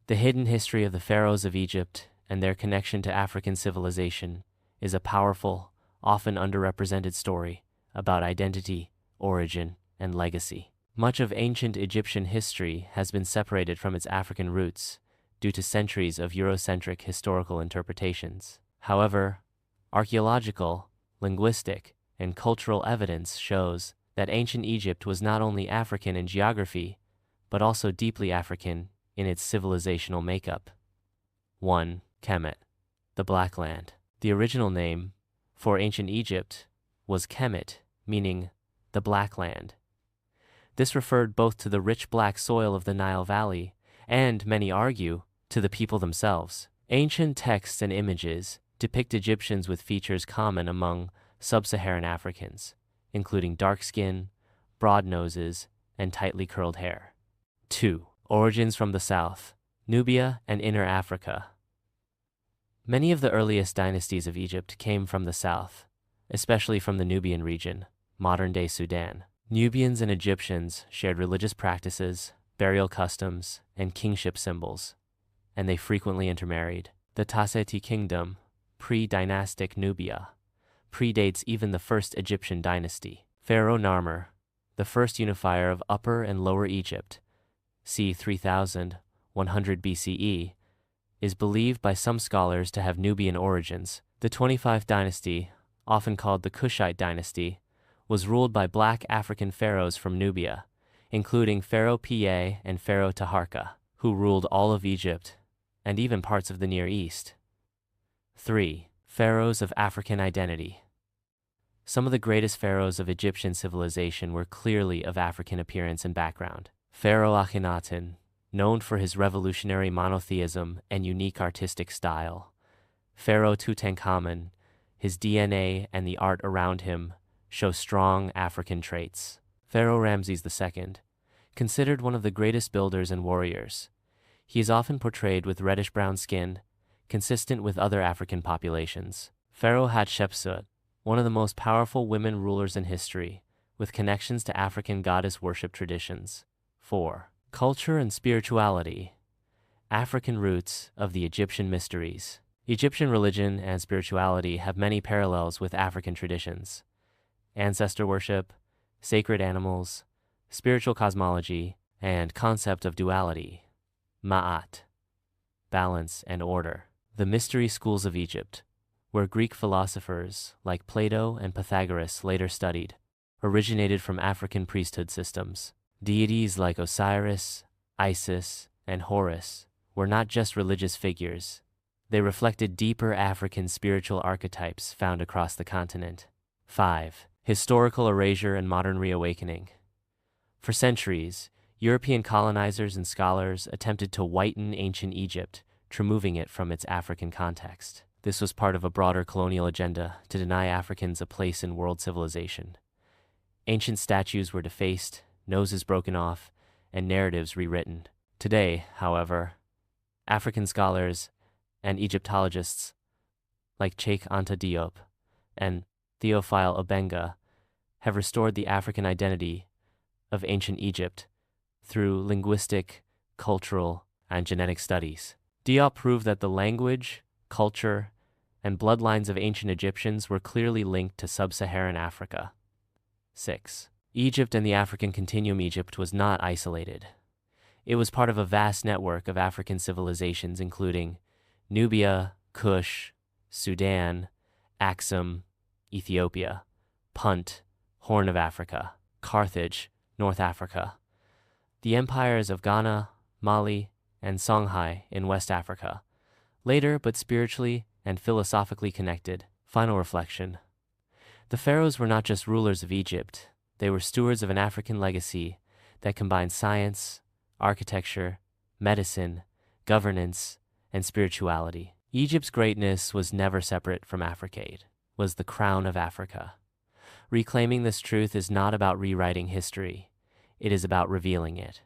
The hidden history of the pharaohs of Egypt and their connection to African civilization is a powerful, often underrepresented story about identity, origin, and legacy. Much of ancient Egyptian history has been separated from its African roots due to centuries of Eurocentric historical interpretations. However, archaeological, linguistic, and cultural evidence shows that ancient Egypt was not only African in geography, but also deeply African in its civilizational makeup. 1. Kemet, the Black Land. The original name for ancient Egypt was Kemet, meaning the Black Land. This referred both to the rich black soil of the Nile Valley and, many argue, to the people themselves. Ancient texts and images depict Egyptians with features common among sub-Saharan Africans, including dark skin, broad noses, and tightly curled hair. 2. Origins from the south, Nubia and Inner Africa. Many of the earliest dynasties of Egypt came from the south, especially from the Nubian region, modern-day Sudan. Nubians and Egyptians shared religious practices, burial customs, and kingship symbols, and they frequently intermarried. The Tasseti kingdom, pre-dynastic Nubia, predates even the first Egyptian dynasty. Pharaoh Narmer, the first unifier of Upper and Lower Egypt, c. 3100 BCE, is believed by some scholars to have Nubian origins. The 25th dynasty, often called the Kushite dynasty, was ruled by black African pharaohs from Nubia, including Pharaoh Piye and Pharaoh Taharka, who ruled all of Egypt and even parts of the Near East. 3. Pharaohs of African identity. Some of the greatest pharaohs of Egyptian civilization were clearly of African appearance and background. Pharaoh Akhenaten, known for his revolutionary monotheism and unique artistic style. Pharaoh Tutankhamun, his DNA and the art around him show strong African traits. Pharaoh Ramses II, considered one of the greatest builders and warriors. He is often portrayed with reddish-brown skin, consistent with other African populations. Pharaoh Hatshepsut, one of the most powerful women rulers in history, with connections to African goddess worship traditions. 4. Culture and spirituality. African roots of the Egyptian mysteries. Egyptian religion and spirituality have many parallels with African traditions. Ancestor worship, sacred animals, spiritual cosmology, and concept of duality. Ma'at, balance and order. The mystery schools of Egypt, where Greek philosophers like Plato and Pythagoras later studied, originated from African priesthood systems. Deities like Osiris, Isis, and Horus were not just religious figures. They reflected deeper African spiritual archetypes found across the continent. 5. Historical erasure and modern reawakening. For centuries, European colonizers and scholars attempted to whiten ancient Egypt, removing it from its African context. This was part of a broader colonial agenda to deny Africans a place in world civilization. Ancient statues were defaced, noses broken off, and narratives rewritten. Today, however, African scholars and Egyptologists like Cheikh Anta Diop and Theophile Obenga have restored the African identity of ancient Egypt through linguistic, cultural, and genetic studies. Diop proved that the language, culture, and bloodlines of ancient Egyptians were clearly linked to sub-Saharan Africa. 6. Egypt and the African Continuum. Egypt was not isolated. It was part of a vast network of African civilizations including Nubia, Kush, Sudan, Axum, Ethiopia, Punt, Horn of Africa, Carthage, North Africa, the empires of Ghana, Mali, and Songhai in West Africa, later but spiritually and philosophically connected. Final reflection. The pharaohs were not just rulers of Egypt, they were stewards of an African legacy that combined science, architecture, medicine, governance, and spirituality. Egypt's greatness was never separate from Africa. It was the crown of Africa. Reclaiming this truth is not about rewriting history, it is about revealing it.